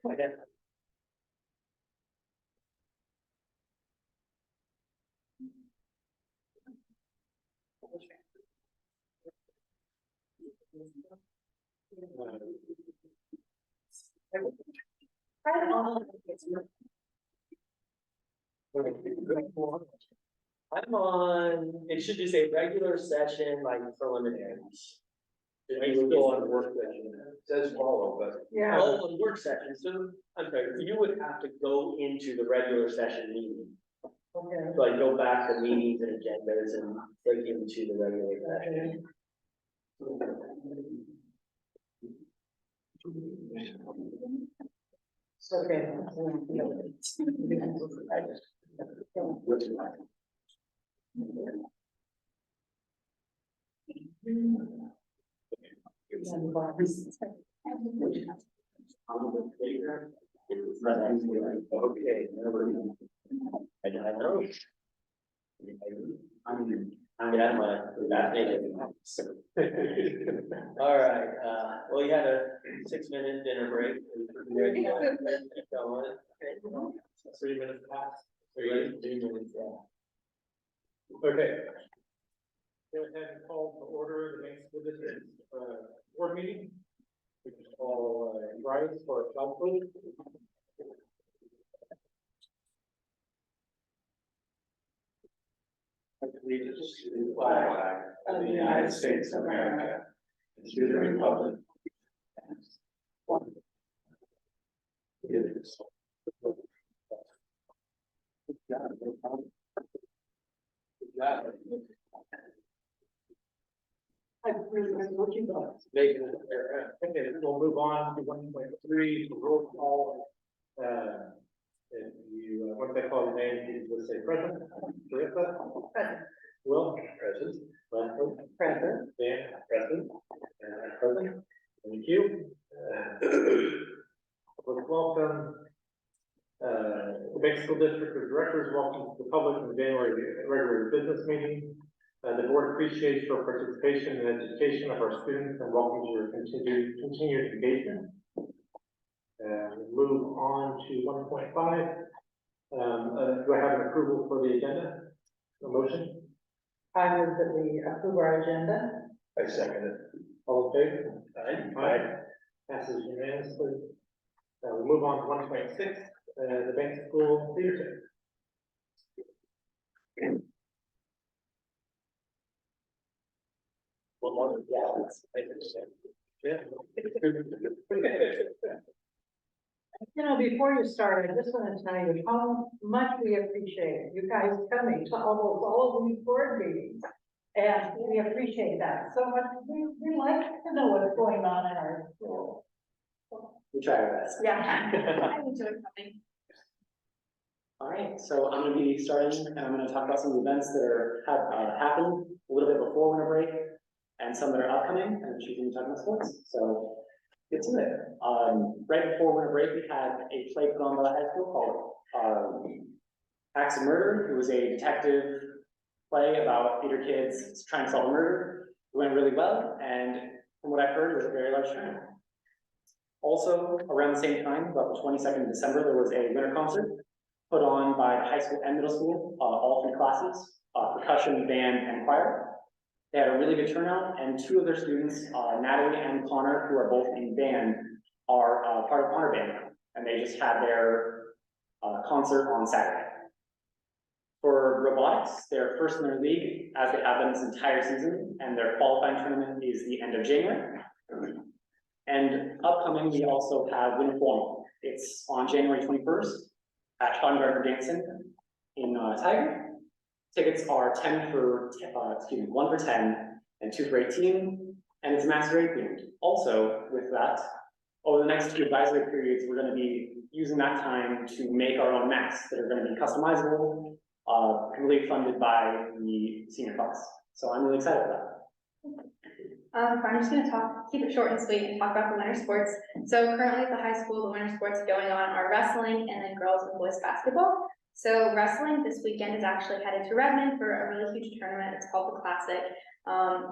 I'm on, it should just say regular session, like preliminaries. You would go on work session. It says follow, but. Yeah. Oh, on work session, so, I'm sorry, you would have to go into the regular session meeting. Okay. So like go back to meetings and agendas and click into the regular session. Okay. Okay. I know. I'm my fascinated. All right, well, you had a 6-minute dinner break. Ready to go on? 3 minutes past. 3 minutes, yeah. Okay. Go ahead and call to order the Banks School District board meeting, which is all rise for a flag salute. Allegiance to the flag of the United States of America, and to the republic. Okay, we'll move on to 1.3, roll call. If you, once I call your name, please just say present. Teresa? Present. Will? Present. Leslie? Present. Dan? Present. Present. Thank you. Let's welcome the Banks School District of Directors. Welcome to the public in the January regular business meeting. The board appreciates your participation in education of our students and welcomes your continued engagement. Move on to 1.5. Do I have an approval for the agenda? A motion? I move that we approve our agenda. I second it. All in favor? Aye. Passes unanimously. We'll move on to 1.6. The Banks School leadership. One more, yeah, that's, I understand. Yeah. You know, before you start, I just want to tell you how much we appreciate you guys coming to all of these board meetings. And we appreciate that so much. We like to know what's going on in our school. We try our best. Yeah. I enjoy coming. All right, so I'm going to be starting, and I'm going to talk about some of the events that have happened a little bit before winter break, and some that are upcoming, and choosing to talk about sports. So get to it. Right before winter break, we had a play put on by the high school called Acts of Murder. It was a detective play about theater kids trying to solve a murder. It went really well, and from what I've heard, it was a very large turnout. Also, around the same time, about the 22nd of December, there was a winter concert put on by the high school and middle school, all 3 classes, percussion, band, and choir. They had a really good turnout, and 2 of their students, Natalie and Connor, who are both in band, are part of Honor Band now, and they just had their concert on Saturday. For robotics, they're first in their league, as they have been this entire season, and their qualifying tournament is the end of January. And upcoming, we also have Winter Formal. It's on January 21st at Schottengarten Dancing in Tiger. Tickets are 1 for 10 and 2 for 18, and it's masquerade themed. Also, with that, over the next 2 advisory periods, we're going to be using that time to make our own masks that are going to be customizable, completely funded by the senior class. So I'm really excited for that. I'm just going to keep it short and sweet and talk about the winter sports. So currently at the high school, the winter sports going on are wrestling and then girls and boys basketball. So wrestling this weekend is actually headed to Redmond for a really huge tournament. It's called the Classic.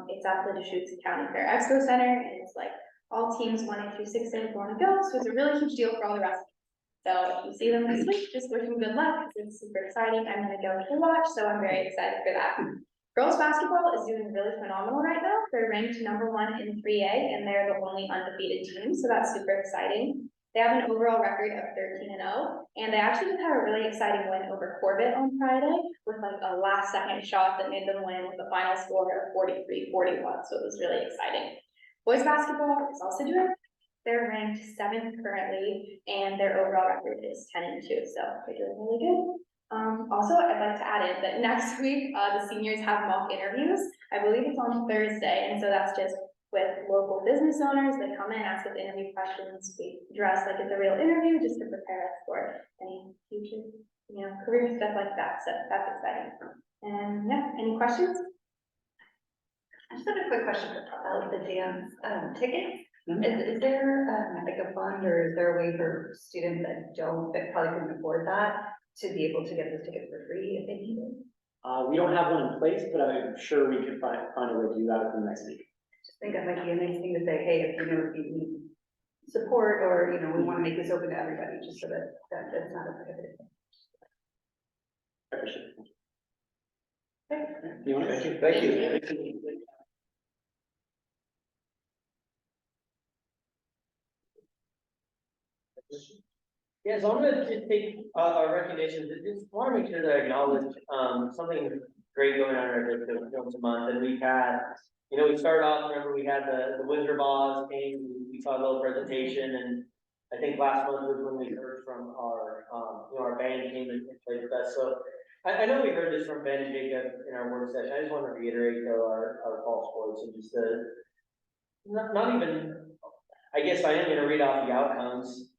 It's at the Deschutes County Fair Expo Center, and it's like All teams 1A through 6A want to go, so it's a really huge deal for all the rest. So if you see them this week, just wish them good luck, 'cause it's super exciting. I'm gonna go to watch, so I'm very excited for that. Girls basketball is doing really phenomenal right now. They're ranked #1 in 3A, and they're the only undefeated team, so that's super exciting. They have an overall record of 13-0, and they actually just had a really exciting win over Corbett on Friday with like a last-second shot that made them win with the final score of 43-41, so it was really exciting. Boys basketball is also doing. They're ranked 7th currently, and their overall record is 10-2, so they're doing really good. Also, I'd like to add in that next week, the seniors have mock interviews. I believe it's on Thursday, and so that's just with local business owners. They come in, ask us interview questions. We dress like it's a real interview just to prepare us for any future, career stuff like that. So that's exciting. And yeah, any questions? I just have a quick question about the dance tickets. Is there like a fund, or is there a way for students that probably couldn't afford that to be able to get those tickets for free if they need it? We don't have one in place, but I'm sure we could find a way to do that within the next week. Just think that might be a nice thing to say, hey, if you need support, or, we want to make this open to everybody, just so that that's not a prohibited thing. I appreciate it. Okay. You want to? Thank you. Yeah, so I'm gonna just take our recognitions, just wanna make sure that I acknowledge, something great going on in our district once a month, and we've had, we started off, remember, we had the Wizard of Oz came, we saw a little presentation, and I think last month was when we heard from our, our band came and played with us, so I know we heard this from Ben and Jacob in our work session. I just want to reiterate though our fall sports and just not even, I guess I am gonna read off the outcomes.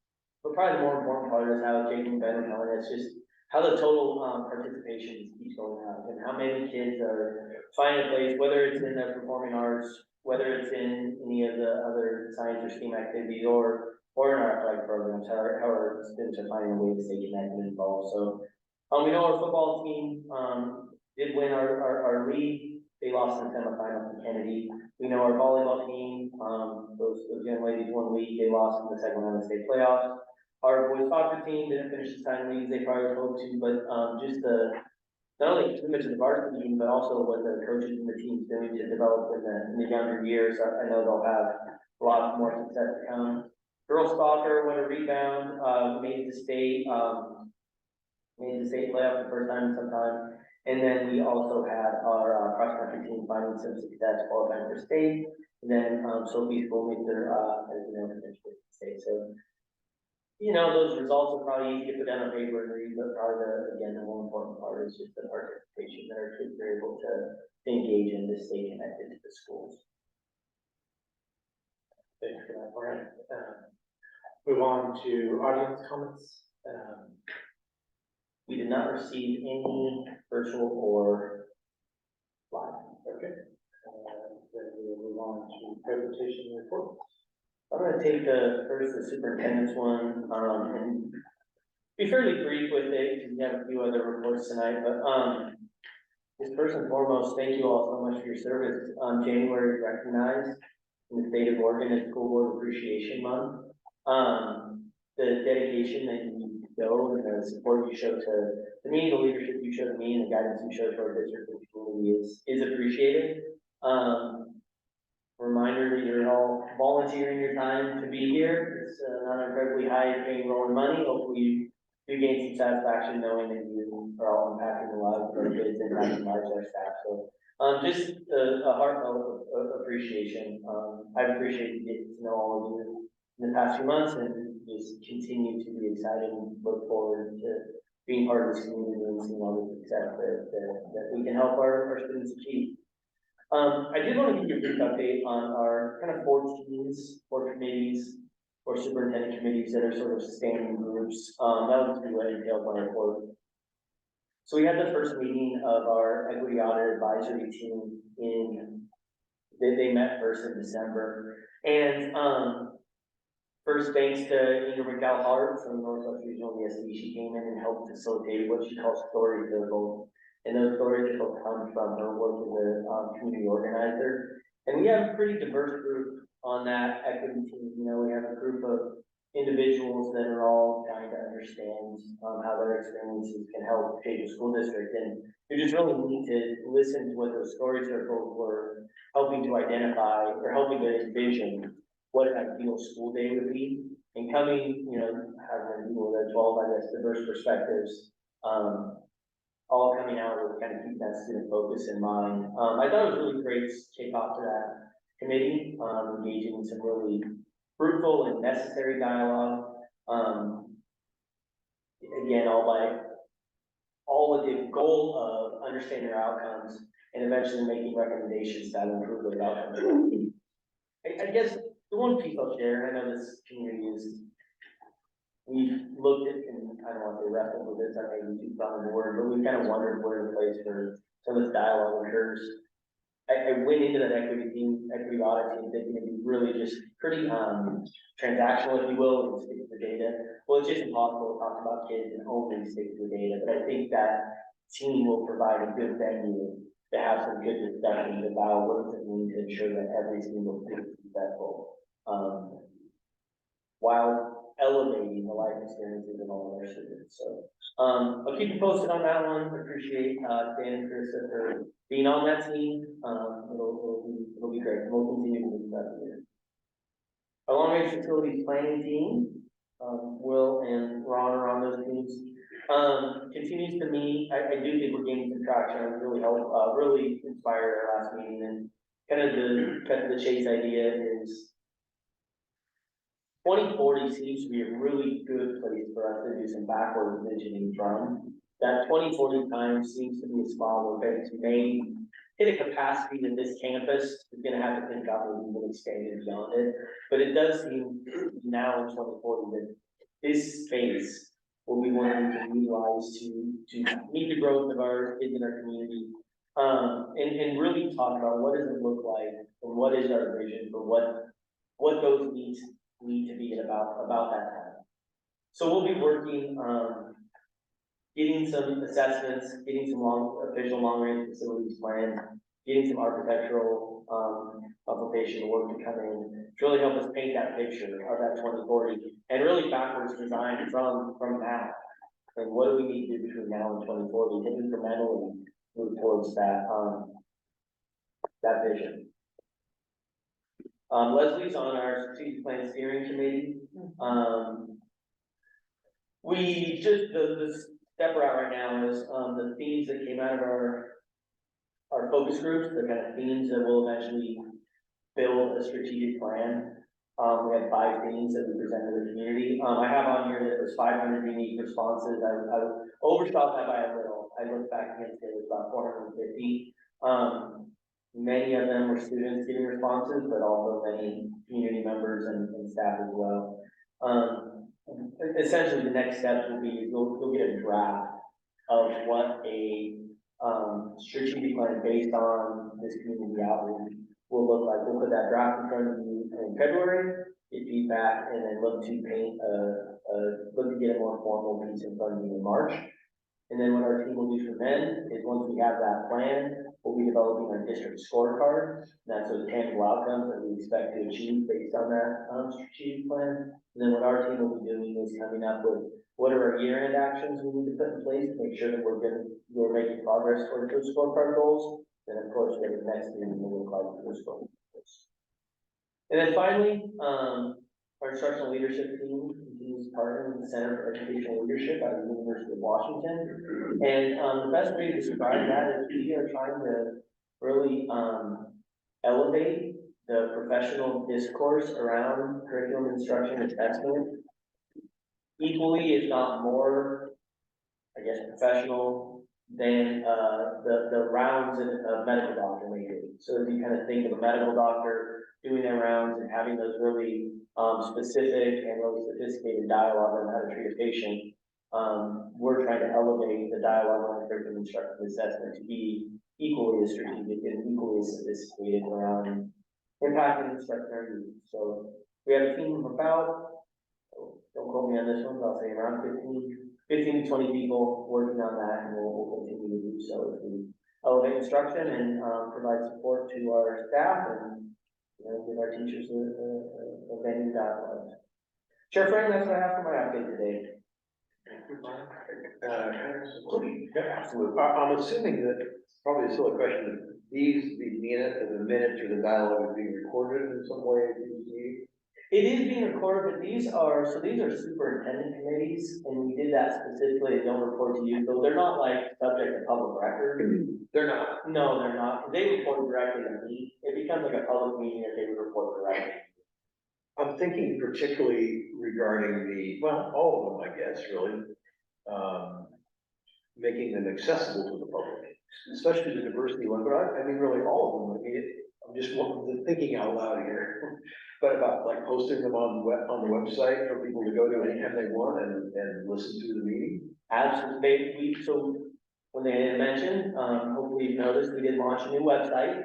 But probably the more important part is how Jake and Ben are telling us just how the total participation keeps going up and how many kids are finding a place, whether it's in the performing arts, whether it's in any of the other science or STEAM activities or in our athletic programs, how our students are finding a way to stay connected and involved. So we know our football team did win our league. They lost in the semifinal to Kennedy. We know our volleyball team, those young ladies won league, they lost in the second round of the state playoffs. Our boys soccer team didn't finish the time leagues they probably hoped to, but just not only too much of the varsity team, but also what the coaches and the teams doing to develop in the younger years. I know they'll have a lot more success to come. Girls soccer won a rebound, made the state playoff the first time in some time. And then we also had our cross country team finding some success qualifying for state. And then Sophie Schoolmaker as finished with the state. So those results are probably easy to put down on paper and read, but probably the more important part is just the participation that our kids are able to engage in to stay connected to the schools. Thanks for that. All right. Move on to audience comments. We did not receive any virtual or live. Okay. Then we will move on to presentation reports. I'm gonna take the superintendent's one, and be fairly brief with it, because we have a few other reports tonight, but, just first and foremost, thank you all so much for your service. January is recognized in the state of Oregon as School Board Appreciation Month. The dedication that you show and the support you show to me, the leadership you show to me, and the guidance you show to our district and community is appreciated. Reminder that you're all volunteering your time to be here. It's not incredibly high paying rolling money. Hopefully you gain some satisfaction knowing that you are all impacting the lives of our kids and impacting the lives of our staff. So just a heartfelt appreciation. I've appreciated getting to know all of you in the past few months and just continue to be excited and look forward to being part of this community and seeing all the success that we can help our students achieve. I did want to give you a brief update on our kind of 4 teams, 4 committees, or superintendent committees that are sort of standing groups. That was what entailed my report. So we had the first meeting of our equity audit advisory team they met first in December. And first, thanks to Ingrid McDowell-Hart from Northwest Regional ESD, she came in and helped facilitate what she calls story circles. And those stories will come from her work as a community organizer. And we have a pretty diverse group on that equity team. You know, we have a group of individuals that are all trying to understand, how their experiences can help shape the school district. And you just really need to listen to what those story circles were helping to identify or helping to envision what an ideal school day would be. And coming, you know, having people with 12, I guess, diverse perspectives, all coming out with kind of keep that student focus in mind. I thought it was really great to kick off to that committee, engaging in some really fruitful and necessary dialogue. Again, all with the goal of understanding their outcomes and eventually making recommendations that will improve those outcomes. I guess the one piece I'll share, I know this community is, we've looked at, and I don't want to wrestle with this, I may be too strong of a word, but we've kind of wondered where the place for some of this dialogue occurs. I went into that equity audit team thinking it'd be really just pretty, transactional, if you will, and stick to the data. Well, it's just impossible to talk about kids and only stick to the data, but I think that team will provide a good venue to have some good discussions about what does it mean to ensure that every single student is successful, while elevating the life experiences of all of our students. So, I'll keep you posted on that one. Appreciate, Dan and Chris for being on that team. It'll be great. We'll continue to do that here. Our long-range facilities planning team, Will and Ron are on those teams. Continues to meet. I do think we're gaining some traction. I was really inspired our last meeting, and kind of the cut to the chase idea is 2040 seems to be a really good place for us to do some backward envisioning from. That 2040 time seems to be a spot where banks may hit a capacity that this campus is gonna have to think about moving expanded beyond it. But it does seem now in 2040 that this space will be one we can utilize to meet the growth of our kids in our community. And really talk about what does it look like and what is our vision for what those needs need to be at about that time. So we'll be working, getting some assessments, getting some official long-range facilities plans, getting some architectural, consultation work to come in, to really help us paint that picture of that 2040, and really backwards design from now. And what do we need to do between now and 2040 to incrementally move towards that vision. Leslie's on our strategic plan steering committee. We just, the step we're at right now is, the themes that came out of our focus groups, the kind of themes that will eventually build a strategic plan. We had 5 themes that we presented to the community. I have on here that it was 500 unique responses. I overshot that by a little. I looked back against it, it was about 450. Many of them were students giving responses, but also many community members and staff as well. Essentially, the next steps will be you'll get a draft of what a strategic plan based on this community outreach will look like. We'll put that draft in front of you in February, get feedback, and then look to paint look to get a more formal piece in front of you in March. And then what our team will do from then is once we have that plan, we'll be developing our district scorecard. That's those tangible outcomes that we expect to achieve based on that strategic plan. And then what our team will be doing is coming up with what are our year-end actions we need to put in place to make sure that we're making progress towards those scorecard goals. Then of course, what the next thing will look like for those goals. And then finally, our instructional leadership team continues to partner with the Center for Educational Leadership at the University of Washington. And the best way to describe that is we are trying to really elevate the professional discourse around curriculum instruction and assessment equally, if not more, I guess, professional than the rounds of medical doctor may do. So if you kind of think of a medical doctor doing their rounds and having those really specific and really sophisticated dialogue on how to treat a patient, we're trying to elevate the dialogue on curriculum instruction and assessment to be equally as strategic and equally as sophisticated around impacting instructor needs. So we have a team of about, don't quote me on this one, but I'll say around 15 to 20 people working on that, and we'll continue to do so as we elevate instruction and provide support to our staff and give our teachers a venue dialogue. Chair Frank, that's what I have for my update today. Absolutely. I'm assuming that, probably a silly question, that the minutes or the dialogue is being recorded in some way. It is being recorded, but these are superintendent committees, and we did that specifically, they don't report to you, so they're not like subject to public record. They're not. No, they're not, they report directly to me, it becomes like a public meeting if they would report directly. I'm thinking particularly regarding all of them, I guess, really. Making them accessible to the public, especially the diversity one, but I mean, really all of them. I mean, I'm just thinking out loud here. But about like posting them on the website for people to go to anytime they want and listen to the meeting. Absolutely, so when they had mentioned, hopefully you've noticed, we did launch a new website.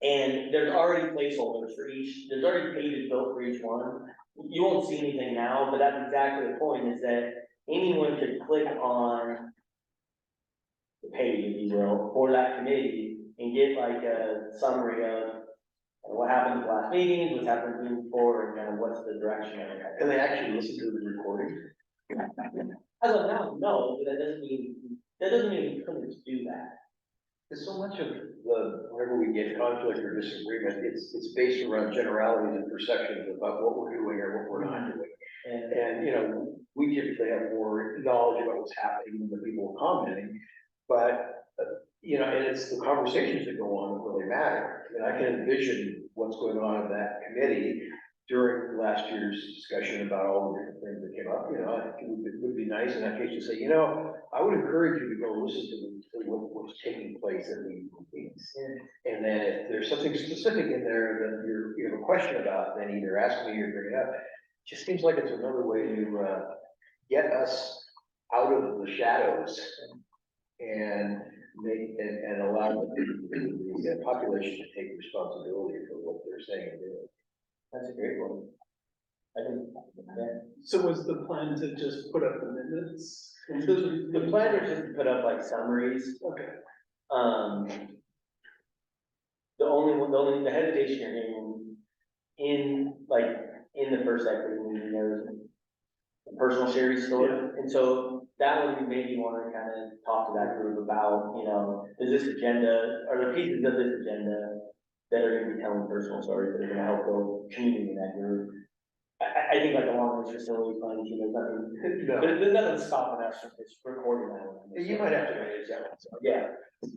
And there's already placeholders for each, there's already pages built for each one. You won't see anything now, but that's exactly the point, is that anyone could click on the page, if you will, for that committee and get like a summary of what happened in the last meetings, what's happened moving forward, and kind of what's the direction of it. Can they actually listen to the recording? As of now, no, but that doesn't mean we couldn't do that. Because so much of whenever we get conflict or disagreement, it's based around generalities and perceptions about what we're doing or what we're not doing. And, you know, we typically have more knowledge about what's happening than the people commenting, but, you know, and it's the conversations that go on that really matter. And I can envision what's going on in that committee during last year's discussion about all the different things that came up. You know, I think it would be nice in that case to say, you know, I would encourage you to go listen to what's taking place at these meetings. And then if there's something specific in there that you have a question about, then either ask me or bring it up. It just seems like it's another way to get us out of the shadows and allow the population to take responsibility for what they're saying and doing. That's a great one. I think, yeah. So was the plan to just put up the minutes? The plan is just to put up like summaries. Okay. The hesitation you're hearing in the first equity meeting, there was a personal share story. And so that one, we maybe want to kind of talk to that group about, you know, are there pieces of this agenda that are going to be telling personal stories that are going to help build community in that group. I think like a long-range facility planning team, there's nothing stopping us from just recording that one. You might have to manage that one. So. Yeah.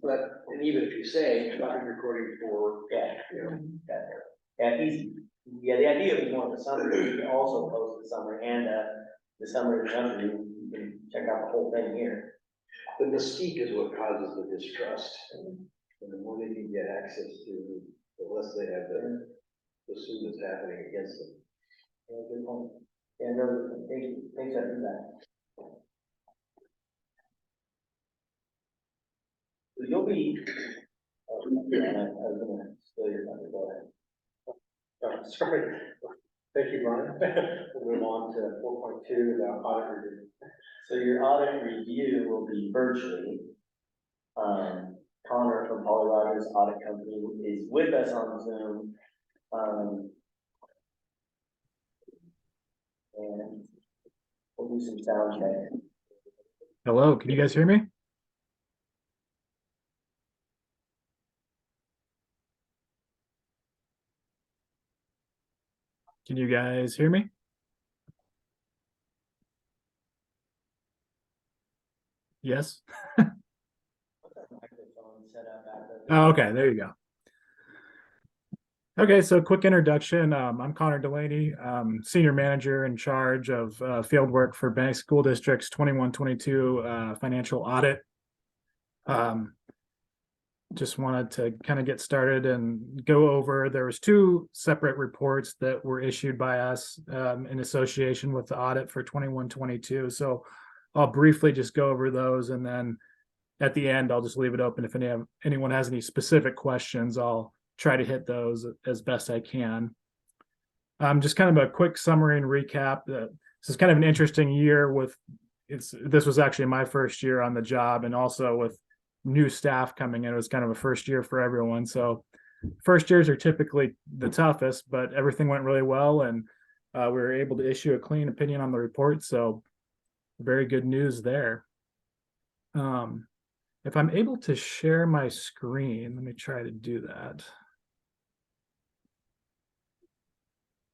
But, and even if you say, I'm not recording for, Yeah. you know. Yeah, easy. Yeah, the idea of one of the summary, you can also post the summary and the summary of the summary, you can check out the whole thing here. The mystique is what causes the distrust. And the more they can get access to, the less they have to assume that's happening against them. Yeah, good point. Yeah, no, thank you, thanks for that. So you'll be, I was gonna steal your thunder, go ahead. Sorry. Thank you, Brian. We'll move on to 4.2, the audit review. So your audit review will be virtually. Connor from Polly Rogers Audit Company is with us on Zoom. And we'll do some sound check. Hello, can you guys hear me? Can you guys hear me? Yes. Oh, okay, there you go. Okay, so quick introduction. I'm Connor Delaney, Senior Manager in charge of field work for Bannock School District's 21-22 financial audit. Just wanted to kind of get started and go over, there was 2 separate reports that were issued by us in association with the audit for 21-22. So I'll briefly just go over those, and then at the end, I'll just leave it open. If anyone has any specific questions, I'll try to hit those as best I can. Just kind of a quick summary and recap. This is kind of an interesting year this was actually my first year on the job, and also with new staff coming in, it was kind of a first year for everyone. So first years are typically the toughest, but everything went really well, and we were able to issue a clean opinion on the report. So very good news there. If I'm able to share my screen, let me try to do that.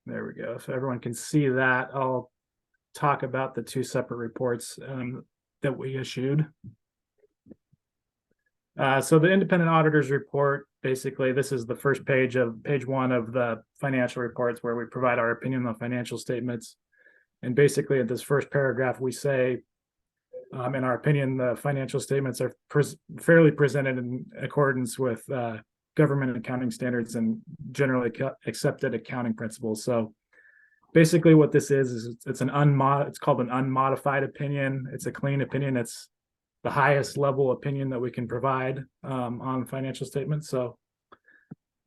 There we go. So everyone can see that. I'll talk about the two separate reports that we issued. So the independent auditors report, basically, this is the first page one of the financial reports where we provide our opinion on financial statements. And basically, in this first paragraph, we say, in our opinion, the financial statements are fairly presented in accordance with government accounting standards and generally accepted accounting principles. So basically what this is it's called an unmodified opinion. It's a clean opinion. It's the highest level opinion that we can provide on financial statements. So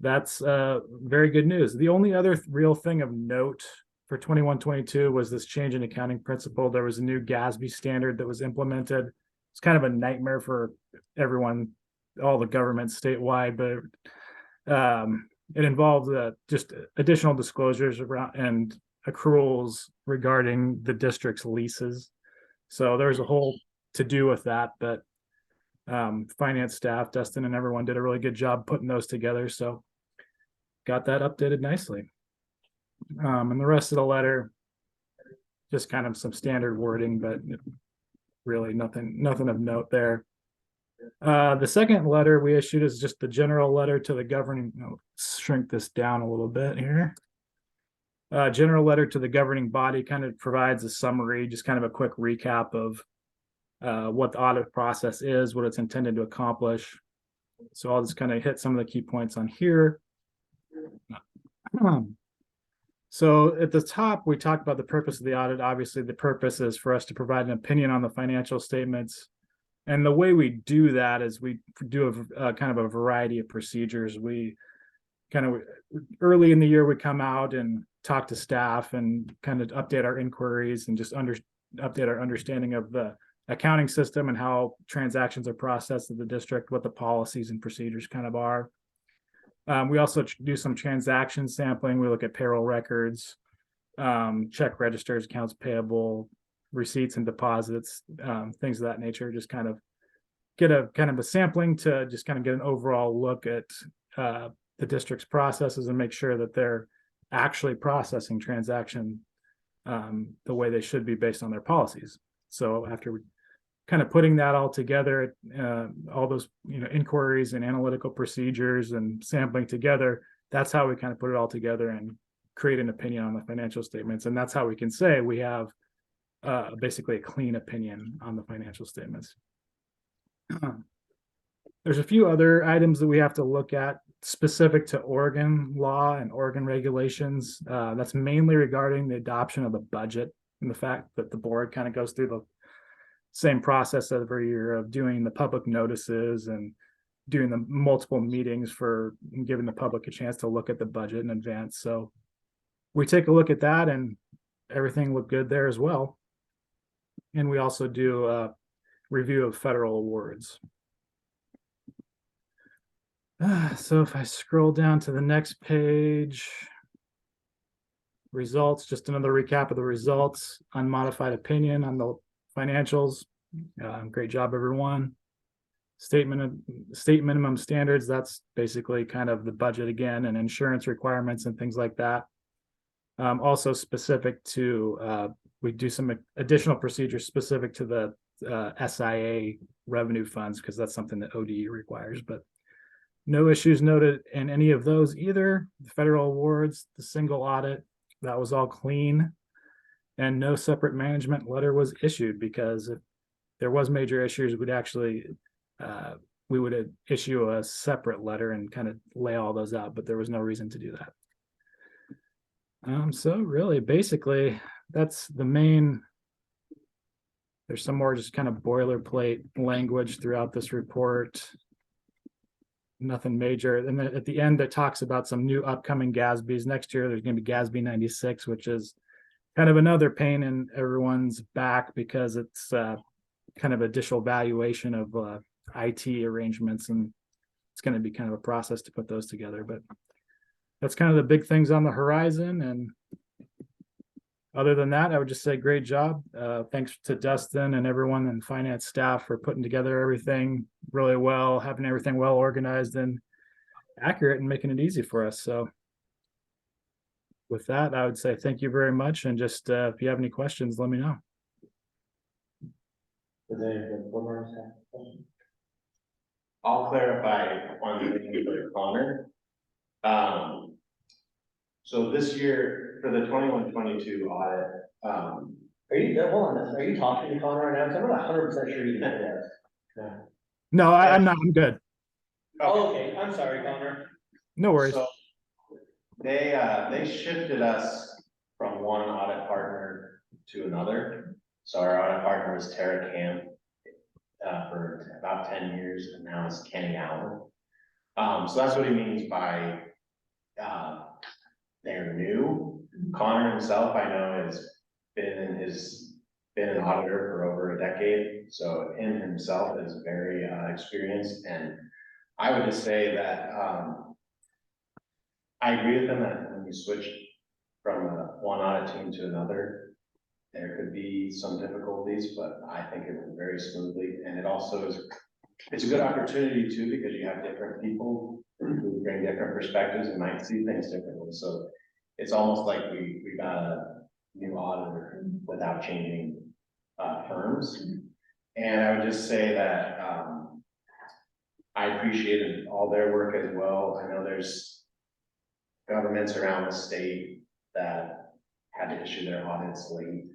that's very good news. The only other real thing of note for 21-22 was this change in accounting principle. There was a new GASB standard that was implemented. It's kind of a nightmare for everyone, all the governments statewide, but it involved just additional disclosures around and accruals regarding the district's leases. So there's a whole to do with that, but finance staff, Dustin and everyone did a really good job putting those together. So got that updated nicely. And the rest of the letter, just kind of some standard wording, but really nothing of note there. The second letter we issued is just the general letter to the governing, shrink this down a little bit here. General letter to the governing body kind of provides a summary, just kind of a quick recap of what the audit process is, what it's intended to accomplish. So I'll just kind of hit some of the key points on here. So at the top, we talked about the purpose of the audit. Obviously, the purpose is for us to provide an opinion on the financial statements. And the way we do that is we do a kind of a variety of procedures. We kind of early in the year, we come out and talk to staff and kind of update our inquiries and just update our understanding of the accounting system and how transactions are processed at the district, what the policies and procedures kind of are. We also do some transaction sampling. We look at payroll records, check registers, accounts payable, receipts and deposits, things of that nature. Just kind of get a kind of a sampling to just kind of get an overall look at the district's processes and make sure that they're actually processing transaction the way they should be based on their policies. So after kind of putting that all together, all those inquiries and analytical procedures and sampling together, that's how we kind of put it all together and create an opinion on the financial statements. And that's how we can say we have basically a clean opinion on the financial statements. There's a few other items that we have to look at specific to Oregon law and Oregon regulations. That's mainly regarding the adoption of the budget and the fact that the board kind of goes through the same process every year of doing the public notices and doing the multiple meetings for giving the public a chance to look at the budget in advance. So we take a look at that and everything looked good there as well. And we also do a review of federal awards. So if I scroll down to the next page, results, just another recap of the results, unmodified opinion on the financials. Great job, everyone. State minimum standards, that's basically kind of the budget again and insurance requirements and things like that. Also specific to, we do some additional procedures specific to the SIA revenue funds because that's something that ODE requires, but no issues noted in any of those either. The federal awards, the single audit, that was all clean. And no separate management letter was issued because if there was major issues, we'd actually, we would issue a separate letter and kind of lay all those out, but there was no reason to do that. So really, basically, that's the main, there's some more just kind of boilerplate language throughout this report. Nothing major. And then at the end, it talks about some new upcoming GASBs. Next year, there's going to be GASB 96, which is kind of another pain in everyone's back because it's kind of additional valuation of IT arrangements and it's going to be kind of a process to put those together, but that's kind of the big things on the horizon. And other than that, I would just say great job. Thanks to Dustin and everyone in finance staff for putting together everything really well, having everything well organized and accurate and making it easy for us. So with that, I would say thank you very much. And just if you have any questions, let me know. I'll clarify one thing for Connor. So this year, for the 21-22 audit, Are you, hold on, are you talking to Connor right now? 'Cause I'm not 100% sure you can do that. No, I'm not. I'm good. Oh, okay, I'm sorry, Connor. No worries. So they shifted us from one audit partner to another. So our audit partner was Tara Camp for about 10 years, and now it's Kenny Allen. So that's what he means by they're new. Connor himself, I know, has been an auditor for over a decade, so him himself is very experienced. And I would just say that I agree with him that when you switch from one audit team to another, there could be some difficulties, but I think it went very smoothly. And it also is, it's a good opportunity too, because you have different people who bring different perspectives and might see things differently. So it's almost like we got a new auditor without changing firms. And I would just say that I appreciated all their work as well. I know there's governments around the state that had to issue their audits late.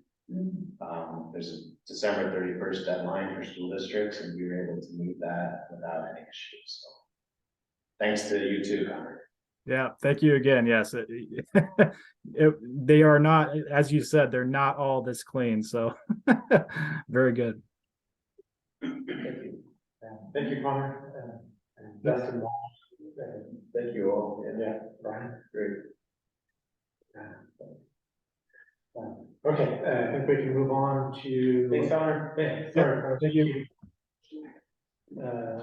There's a December 31st deadline for school districts, and we were able to meet that without any issues. So thanks to you too, Connor. Yeah, thank you again. Yes, they are not, as you said, they're not all this clean. So very good. Thank you, Connor. And Dustin, Thank you all. And yeah, Brian. great. Okay, I think we can move on to. Thanks, Connor. Sorry, Connor, thank you.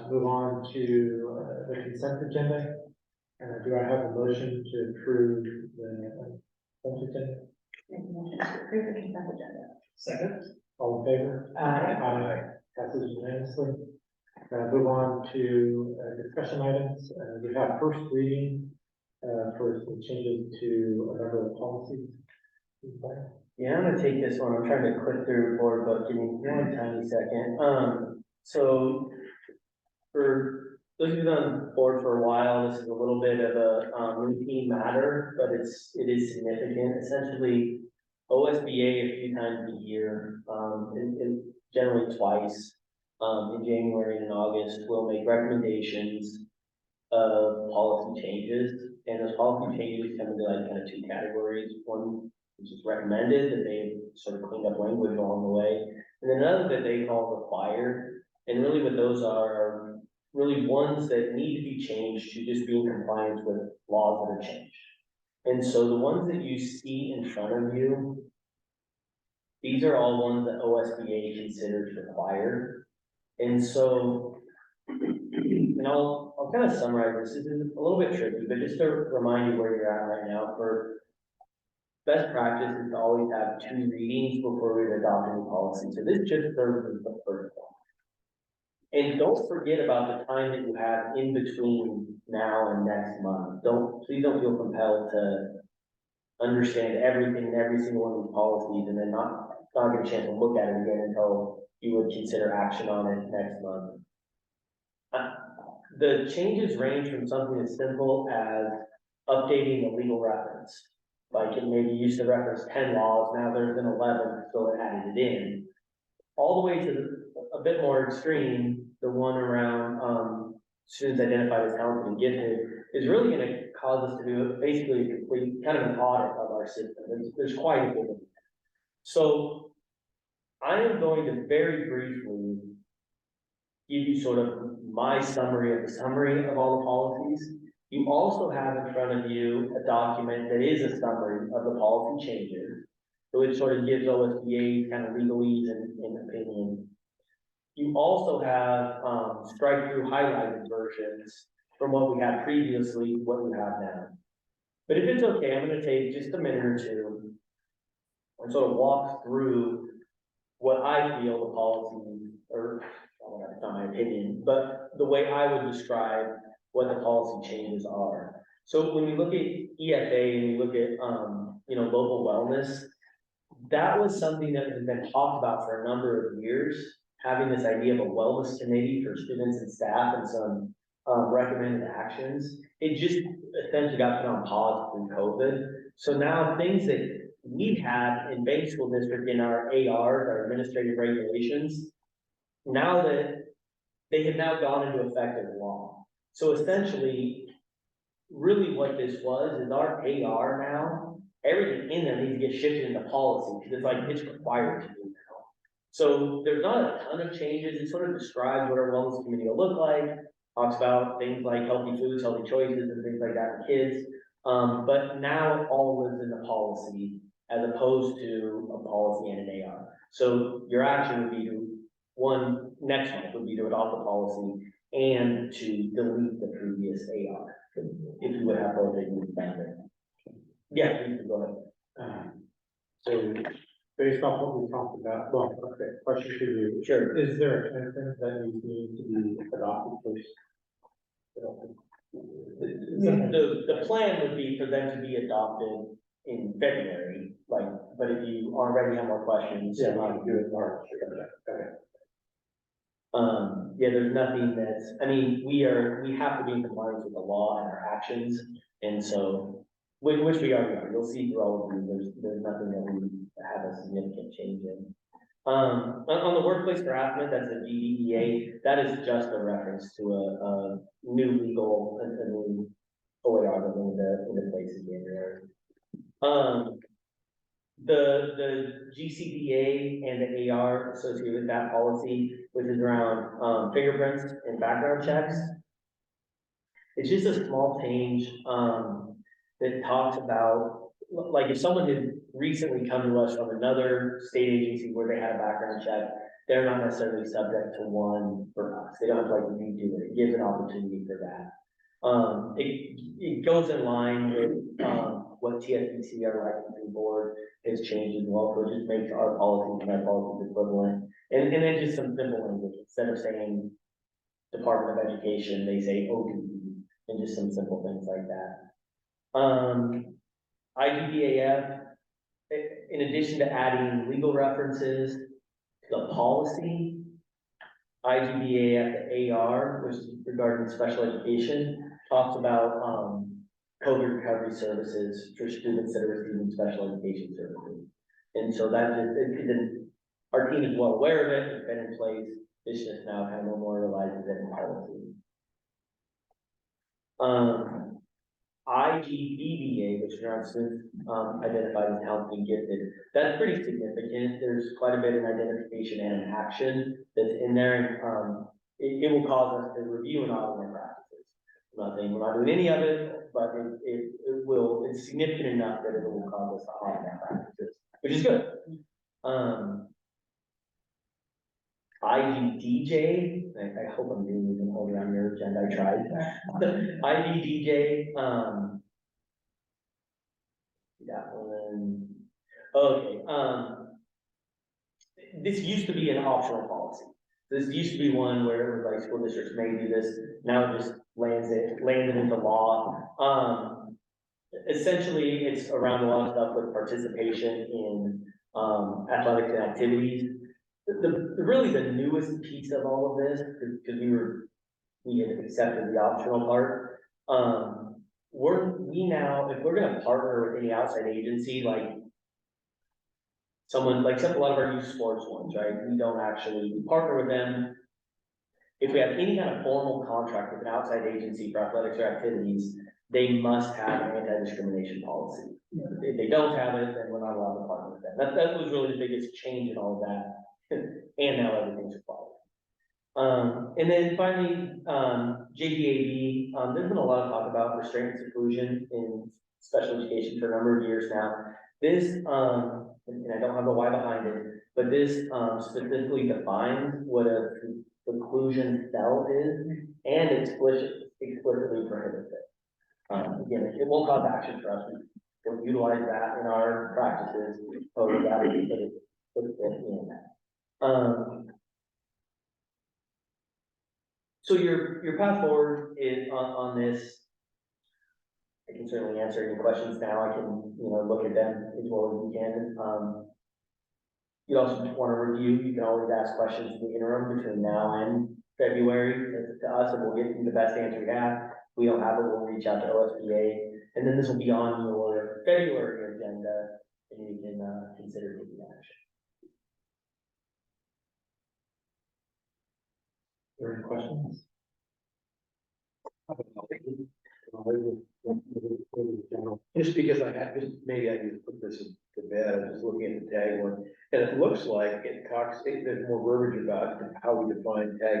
Move on to the consent agenda. Do I have a motion to approve the consent agenda? Make a motion to approve the consent agenda. Second. All in favor? Aye. Passes unanimously. Move on to discussion items. We have first reading for some changes to a number of policies. Yeah, I'm gonna take this one. I'm trying to click through before, but give me one tiny second. So for those who've been on the board for a while, this is a little bit of a routine matter, but it is significant. Essentially, OSBA a few times a year, and generally twice, in January and in August, will make recommendations of policy changes. And those policy changes come into like kind of two categories. One which is recommended, that they sort of cleaned up language along the way, and then another that they call required. And really what those are really ones that need to be changed to just be in compliance with laws that are changed. And so the ones that you see in front of you, these are all ones that OSBA considers required. And so, and I'll kind of summarize this. This is a little bit tricky, but just to remind you where you're at right now, for best practice is to always have 2 readings before we adopt any policy. So this just serves as the first one. And don't forget about the time that you have in between now and next month. Please don't feel compelled to understand everything in every single one of these policies and then not get a chance to look at it again until you would consider action on it next month. The changes range from something as simple as updating the legal reference. Like it maybe used to reference 10 laws, now there's an 11, so it added it in. All the way to a bit more extreme, the one around students identified as talented and gifted is really going to cause us to do basically a complete kind of an audit of our system. There's quite a bit of it. So I am going to very briefly give you sort of my summary of the summary of all the policies. You also have in front of you a document that is a summary of the policy changes. So it sort of gives OSBA kind of legalese and opinion. You also have strike-through highlighted versions from what we had previously to what we have now. But if it's okay, I'm gonna take just a minute or two and sort of walk through what I feel the policy, or, I don't know, it's not my opinion, but the way I would describe what the policy changes are. So when we look at EFA and we look at, local wellness, that was something that has been talked about for a number of years, having this idea of a wellness committee for students and staff and some recommended actions. It just essentially got put on pause through COVID. So now things that we've had in Bank School District in our ARs, our administrative regulations, now that they have now gone into effective law. So essentially, really what this was is our AR now, everything in there needs to get shifted into policy, because it's like, it's required to do now. So there's not a ton of changes. It sort of describes what our wellness committee will look like, talks about things like healthy foods, healthy choices, and things like that for kids. But now it all lives in the policy as opposed to a policy and an AR. So your action would be to, next month would be to adopt the policy and to delete the previous AR. If you would have both, it would be better. Yeah, you can go ahead. So based off what we talked about, well, okay, question to you. Sure. Is there a timeframe that you need to be adopted, please? The plan would be for them to be adopted in February, but if you already have more questions. Yeah, I'll do it in March. Okay. Yeah, there's nothing that's, we have to be in compliance with the law and our actions, and so, which we already are, you'll see through all of these, there's nothing that we have a significant change in. On the workplace harassment, that's a GDEA, that is just a reference to a new legal, a new OAR that went into place in January. The GCDA and the AR associated with that policy, which is around fingerprints and background checks. It's just a small change that talks about, like, if someone had recently come to us from another state agency where they had a background check, they're not necessarily subject to one for us. They don't have to redo it. It gives an opportunity for that. It goes in line with what TSBC, our licensing board, has changed as well, so it just makes our policies and our policies equivalent. And then just some simple language, instead of saying Department of Education, they say ODE, and just some simple things like that. IGBAF, in addition to adding legal references to the policy, IGBAF, the AR, which is regarding special education, talks about COVID recovery services for students that are receiving special education services. And so that just, our team is well aware of it, it's been in place, it's just now kind of memorializes it in policy. IGBBA, which is around students identified as talented and gifted, that's pretty significant. There's quite a bit of identification and an action that's in there, and it will cause us to review and audit our practices. I'm not saying we're not doing any of it, but it will, it's significant enough that it will cause us to audit our practices, which is good. IGDJ, I hope I'm doing even hold around your agenda, I tried. IGDJ, that one, okay, this used to be an optional policy. This used to be one where it was like school districts may do this, now it just landed into law. Essentially, it's around a lot of stuff with participation in athletics and activities. Really the newest piece of all of this, because we had accepted the optional part. We now, if we're gonna partner with any outside agency, like someone, like except a lot of our youth sports ones, right? We partner with them. If we have any kind of formal contract with an outside agency for athletics or activities, they must have an anti-discrimination policy. If they don't have it, then we're not allowed to partner with them. That was really the biggest change in all of that. And now everything's required. And then finally, JPAB, there's been a lot of talk about restraint and seclusion in special education for a number of years now. This, and I don't have the why behind it, but this specifically defines what a seclusion cell is, and explicitly prohibits it. Again, it won't cause action for us, we'll utilize that in our practices, or that we put it in that. So your path forward is on this. I can certainly answer any questions now, I can, look at them as well as we can, you also want to review, you can always ask questions in the interim between now and February to us, and we'll get you the best answer we have. If we don't have it, we'll reach out to OSBA, and then this will be on your February agenda, and you can, consider taking action. Are there any questions? Just because I have, maybe I need to put this to bed, I'm just looking at the tag one, and it looks like it talks, there's more verbiage about how we define tag,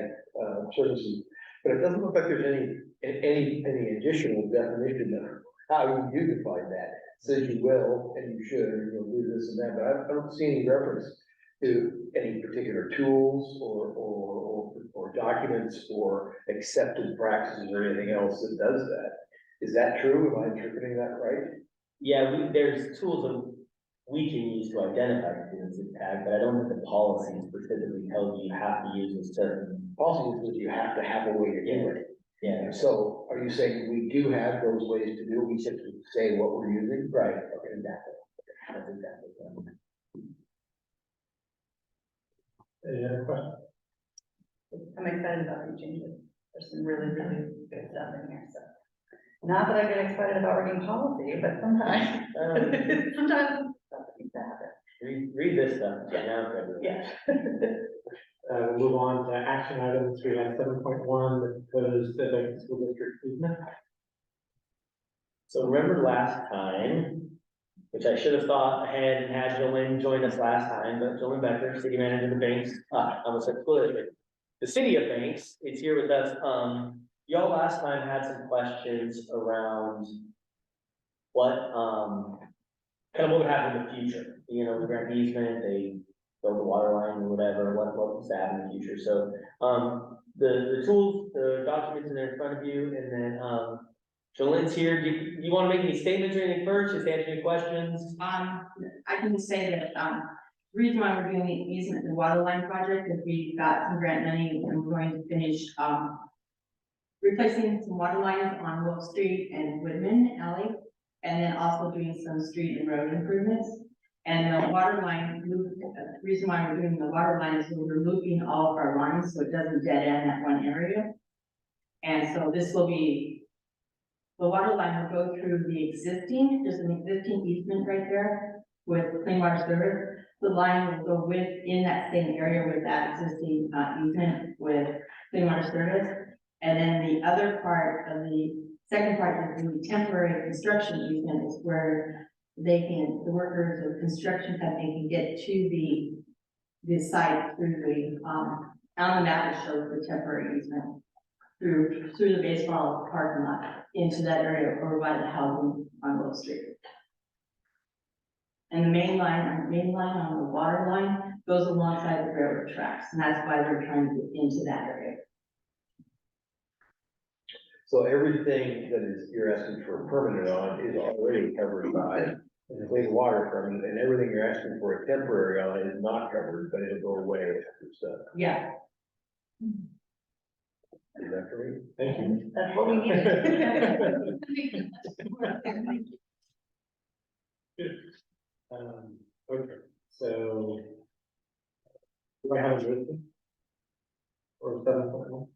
services. But it doesn't look like there's any additional definition of how you define that. It says you will, and you should, and you'll do this and that, but I don't see any reference to any particular tools or documents or accepted practices or anything else that does that. Is that true? Am I interpreting that right? Yeah, there's tools that we can use to identify students in tag, but I don't think the policy specifically tells you have to use a certain. Policy says you have to have a way to do it. Yeah, And so are you saying we do have those ways to do it? We simply say what we're using? right, okay, exactly. That's exactly right. Any other questions? I'm excited about these changes. There's some really, really good stuff in here, so. Not that I get excited about reading policy, but sometimes, sometimes stuff needs to happen. Read this stuff, yeah, now. Yeah. We'll move on to action items. We have 7.1, the proposed Beckton School District easement. So remember last time, which I should have thought ahead and had Jolene join us last time, but Jolene Becker, city manager of the Banks, I almost said school district. The city of Banks is here with us. Y'all last time had some questions around what, kind of what would happen in the future. We grant easement, they build the water line or whatever, what was to happen in the future. So, the tools, the documents are there in front of you, and then, Jolene's here. Do you want to make any statements or anything first? Just answer any questions? I can say that, the reason why we're doing the easement, the water line project, is we got some grant money and we're going to finish, replacing some water lines on Wolf Street and Woodman Alley, and then also doing some street and road improvements. And the water line, the reason why we're doing the water line is we're removing all of our lines, so it doesn't dead end that one area. And so this will be, the water line will go through the existing, there's an existing easement right there with clean water service. The line will go within that same area with that existing easement with clean water service. And then the other part of the second part is the temporary construction easement is where the workers or construction company can get to the site through the, on the map it shows the temporary easement through the baseball parking lot into that area or by the housing on Willow Street. And the main line on the water line goes alongside the railroad tracks, and that's why they're trying to get into that area. So everything that is, you're asking for a permanent on is already covered by the clean water permit, and everything you're asking for a temporary on is not covered, but it'll go away after it's done. Yeah. Is that correct? Thank you. That's what we need. Okay, so. Do I have a motion? Or 7.1?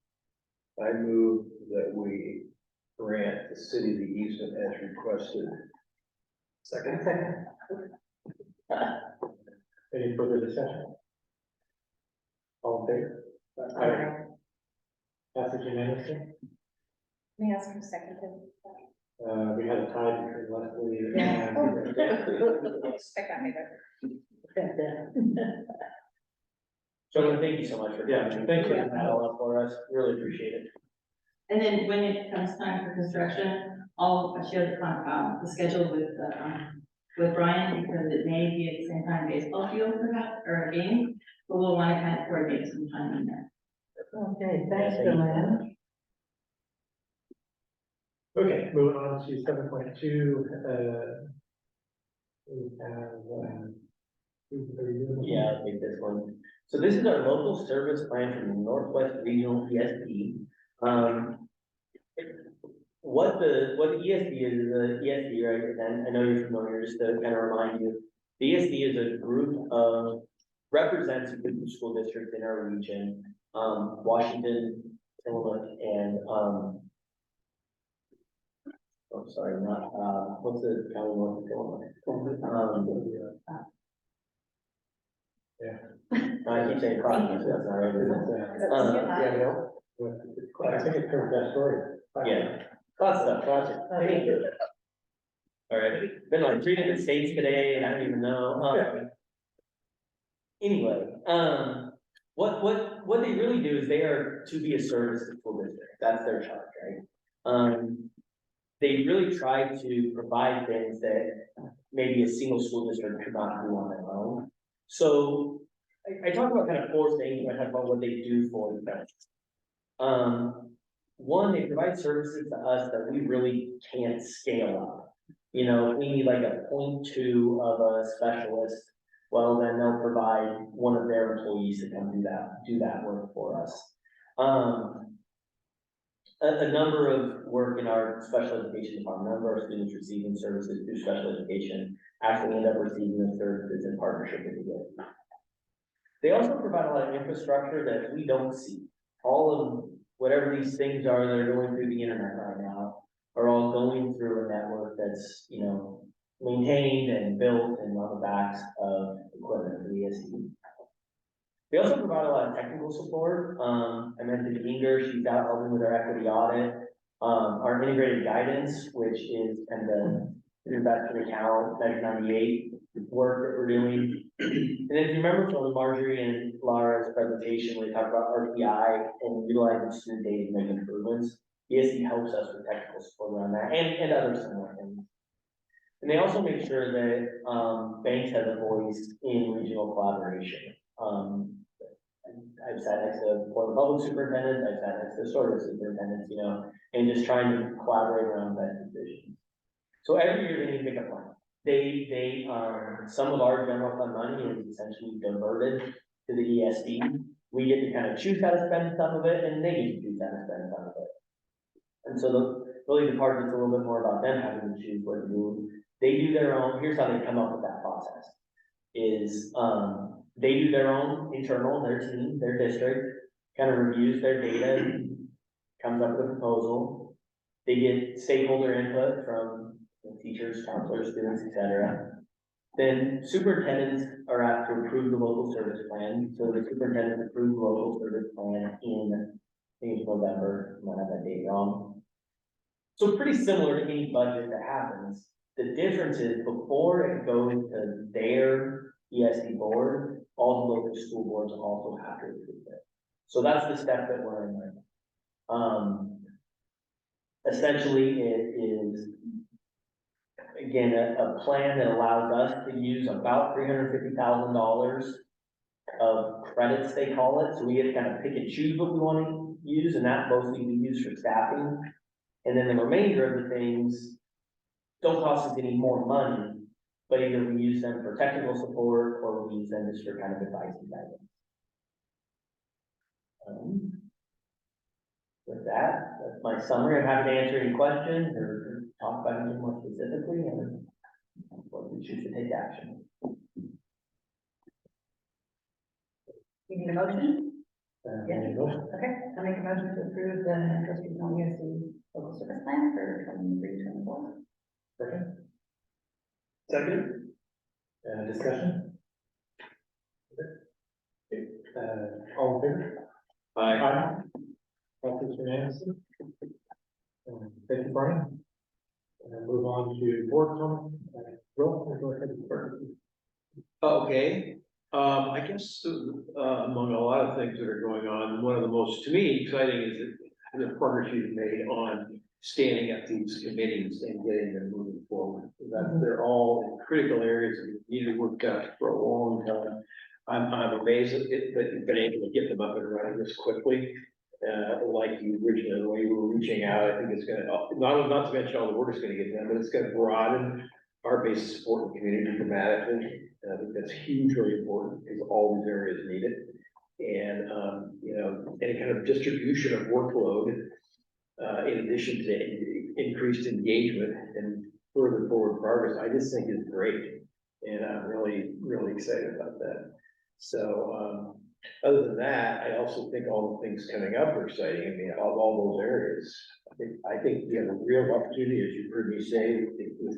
I move that we grant the city the easement as requested. Second. Any further discussion? All in favor? Aye. Passes unanimously. Let me ask for a second. We had a tie between Leslie and. I got me there. Jolene, thank you so much for. Yeah, thank you. putting that all up for us, really appreciate it. And then when it comes time for construction, I'll share the schedule with Brian, because it may be at the same time baseball field perhaps, or a game, but we'll want to kind of coordinate some time in there. Okay, thanks, Joanne. Okay, moving on to 7.2, we have, are you doing this one? Yeah, I'll take this one. So this is our local service plan from the Northwest Regional ESP. What the ESP is the ESP, right? And I know you're familiar, just to kind of remind you. The ESP is a group of represents a group of school districts in our region, Washington, Tillamook, and, oh, sorry, not, what's the county north of Tillamook? I keep saying Crockett, so that's not right, is it? Yeah, no. I think it's her best story. Yeah, lots of stuff, lots of. All right, been like 3 different states today, and I don't even know. Anyway, what they really do is they are to be a service to school district, that's their charge, right? They really try to provide things that maybe a single school district could not do on their own. So I talk about kind of 4 things when I talk about what they do for the parents. One, they provide services to us that we really can't scale up. You know, if we need like a 0.2 of a specialist, well, then they'll provide one of their employees to come do that work for us. A number of work in our special education department, a number of students receiving services through special education actually end up receiving the services in partnership with the DOE. They also provide a lot of infrastructure that we don't see. All of whatever these things are that are going through the internet right now are all going through a network that's, you know, maintained and built and on the backs of equipment for the ESP. They also provide a lot of technical support. I mentioned Inger, she's out helping with our equity audit. Our integrated guidance, which is kind of the investment account, Measure 98 work that we're doing. And if you remember from Marjorie and Laura's presentation, we talked about RPI and utilizing student data to make improvements. ESP helps us with technical support around that and other similar things. And they also make sure that banks have a voice in regional collaboration. I've sat next to Portland Public Superintendents, I've sat next to Sort of superintendents, you know, and just trying to collaborate around best decisions. So every year they need to pick a plan. Some of our general fund money is essentially diverted to the ESP. We get to kind of choose how to spend some of it, and they get to choose how to spend some of it. And so really the part that's a little bit more about them having to choose what to do. They do their own, here's how they come up with that process, is, they do their own internal, their team, their district, kind of reviews their data, comes up with a proposal. They get stakeholder input from teachers, counselors, students, etc. Then superintendents are asked to approve the local service plan. So the superintendent approved the local service plan in, I think it's November, I might have that date wrong. So pretty similar to any budget that happens. The difference is before it goes to their ESP board, all the local school boards also have to approve it. So that's the step that we're in right now. Essentially, it is, again, a plan that allows us to use about $350,000 of credits, they call it. So we get to kind of pick and choose what we want to use, and that mostly we use for staffing. And then the remainder of the things don't cost us any more money, but either we use them for technical support or we use them just for kind of advice and guidance. With that, that's my summary. I'm happy to answer any questions or talk about anything more specifically and what we choose to take action. You need a motion? Yes. Okay, I'll make a motion to approve the Northwest Regional ESP local service plan for 23-24. Second, discussion? All in favor? Aye. Passes unanimously. Thank you, Brian. And move on to board comment. Will, go ahead and start. Okay, I guess, among a lot of things that are going on, one of the most, to me, exciting is the progress you've made on standing up these committees and getting them moving forward. That they're all in critical areas that needed worked out for a long time. I'm amazed that you've been able to get them up and running this quickly. like you originally, the way you were reaching out, I think it's gonna, not to mention all the work it's gonna get done, but it's gonna broaden our base of support in the community dramatically. And I think that's hugely important because all these areas need it. And, you know, any kind of distribution of workload, in addition to increased engagement and further forward progress, I just think is great. And I'm really, really excited about that. So, other than that, I also think all the things coming up are exciting. I mean, of all those areas, I think we have a real opportunity, as you've heard me say,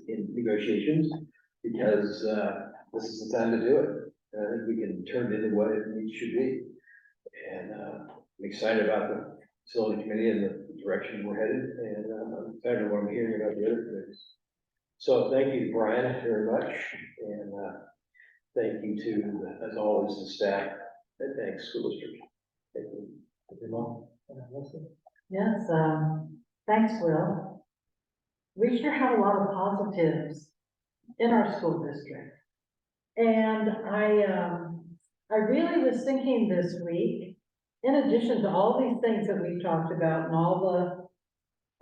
in negotiations, because, this is the time to do it. And I think we can turn it into what it should be. And, I'm excited about the facility committee and the direction we're headed, and, I'm excited what I'm hearing about the other things. So thank you, Brian, very much, and, thank you to, as always, the staff. And thanks, school district. Thank you. Your mom, Melissa? Yes, thanks, Will. We sure have a lot of positives in our school district. And I really was thinking this week, in addition to all these things that we've talked about and all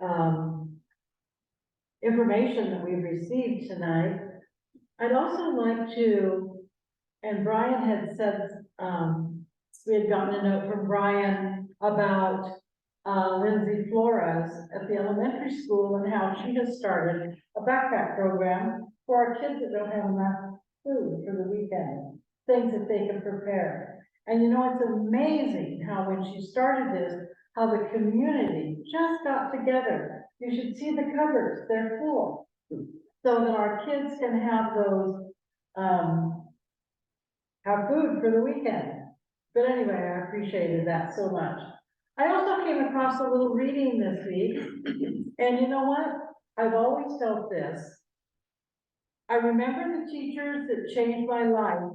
the information that we've received tonight, I'd also like to, and Brian had said, we had gotten a note from Brian about Lindsay Flores at the elementary school and how she has started a backpack program for our kids that don't have enough food for the weekend, things that they can prepare. And you know, it's amazing how when she started this, how the community just got together. You should see the cupboards, they're full. So that our kids can have those, have food for the weekend. But anyway, I appreciated that so much. I also came across a little reading this week, and you know what? I've always felt this. I remember the teachers that changed my life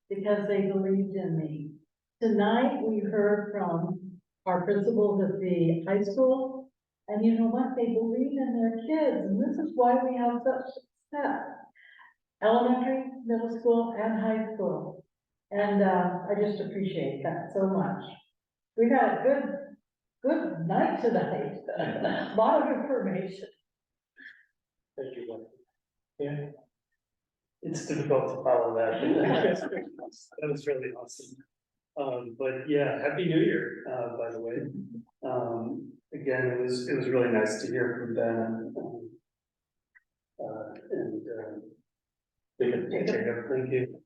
because they believed in me. Tonight, we heard from our principals at the high school, and you know what? They believe in their kids, and this is why we have such success. Elementary, middle school, and high school. And I just appreciate that so much. We've had a good night tonight. A lot of information. Thank you, Lynn. Yeah. It's difficult to follow that. That was really awesome. But yeah, Happy New Year, by the way. Again, it was really nice to hear from Ben and Jacob, thank you.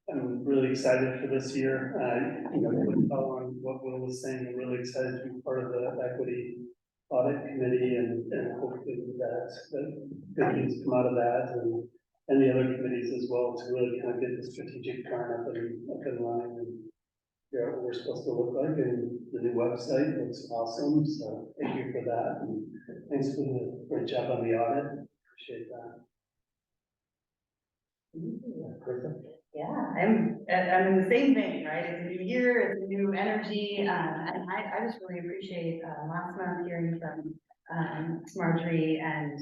I'm really excited for this year. You know, following what Will was saying, I'm really excited to be part of the equity audit committee and hopefully that good things come out of that and the other committees as well to really kind of get the strategic plan up and running and figure out what we're supposed to look like. And the new website looks awesome. So thank you for that. And thanks for the great job on the audit. Appreciate that. Yeah, I'm in the same vein, right? It's a new year, it's a new energy, and I just really appreciate last month hearing from Marjorie and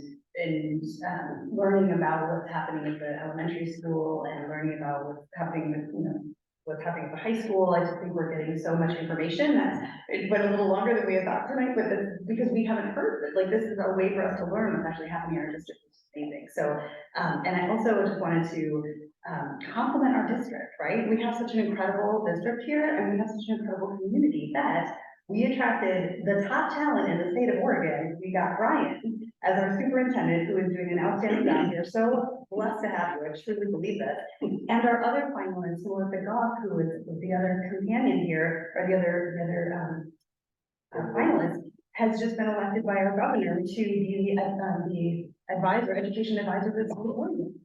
learning about what's happening at the elementary school and learning about what's happening with, what's happening at the high school. I just think we're getting so much information that it went a little longer than we had thought tonight, but because we haven't heard it, like this is a way for us to learn what's actually happening in our district, which is amazing. So, and I also just wanted to compliment our district, right? We have such an incredible district here and we have such an incredible community that we attracted the top talent in the state of Oregon. We got Brian as our superintendent, who is doing an outstanding job here. So blessed to have you, I truly believe this. And our other finalists, Melissa Goff, who is the other companion here, or the other finalist, has just been elected by our governor to be the advisor, education advisor for the state of Oregon.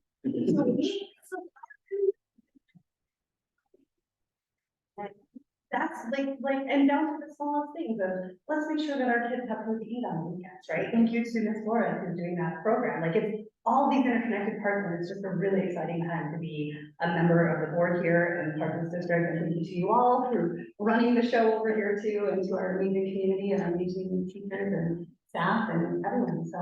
That's like, and down to the smallest things of, let's make sure that our kids have food to eat on the weekends, right? Thank you to Ms. Flores who's doing that program. Like it's all these interconnected parts, and it's just a really exciting time to be a member of the board here and part of this district. And thank you to you all for running the show over here too, and to our amazing community and our amazing teachers and staff and everyone. So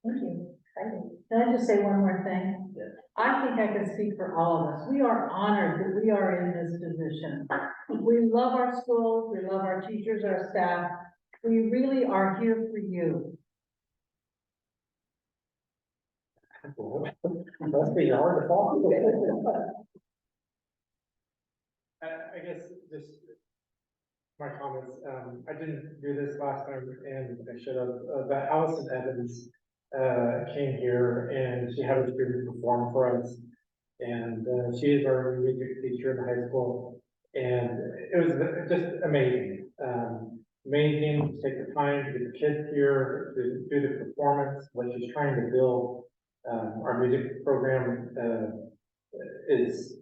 thank you. Can I just say one more thing? Yeah. I think I can speak for all of us. We are honored that we are in this position. We love our schools, we love our teachers, our staff. We really are here for you. Must be hard to follow. I guess just my comments, I didn't do this last time and I should have, but Allison Evans came here and she had a student perform for us. And she is our music teacher in the high school, and it was just amazing. Amazing to take the time to get the kids here, to do the performance, what she's trying to build. Our music program is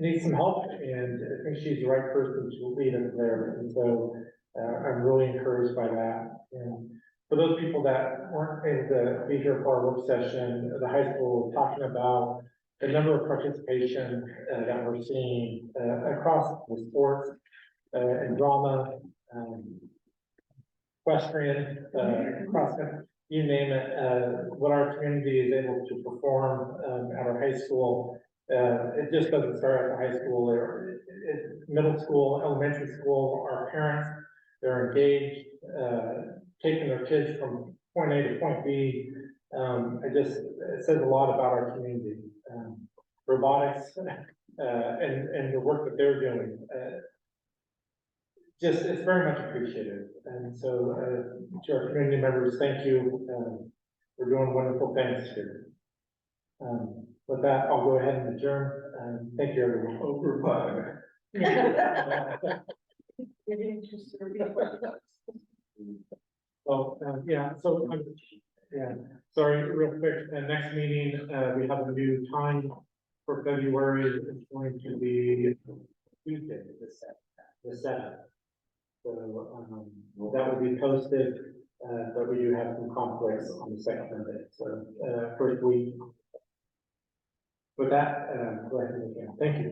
needs some help, and I think she's the right person to lead us there. And so I'm really encouraged by that. And for those people that weren't able to be here for our work session, the high school was talking about the number of participation that we're seeing across the sports and drama, equestrian, cross, you name it, what our community is able to perform at our high school. It just doesn't start at the high school, middle school, elementary school, our parents, they're engaged, taking their kids from point A to point B. It says a lot about our community. Robotics, and the work that they're doing, it's very much appreciated. And so, to our community members, thank you. We're doing wonderful things here. With that, I'll go ahead and adjourn. Thank you, everyone. Over Well, sorry, real quick, next meeting, we have a new time for February. It's going to be Tuesday, the seventh. So, that will be posted, but we do have some conflicts on the second Monday, so, first week. With that, go ahead and begin. Thank you.